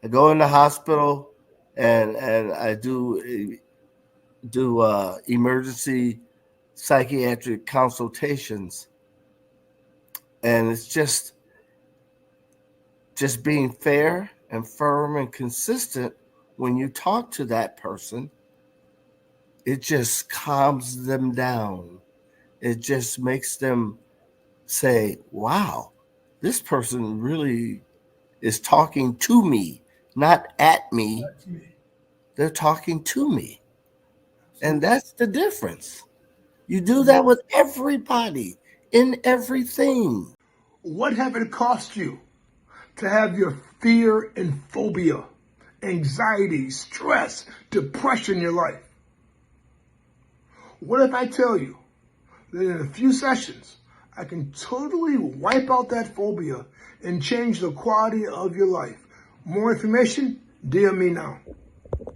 I go in the hospital and I do emergency psychiatric consultations, and it's just being fair and firm and consistent when you talk to that person. It just calms them down. It just makes them say, wow, this person really is talking to me, not at me. That's me. They're talking to me. And Absolutely. that's the difference. You do that Absolutely. with everybody in everything. What have it cost you to have your fear and phobia, anxiety, stress, depression in your life? What if I tell you that in a few sessions, I can totally wipe out that phobia and change the quality of your life? More information? DM me now.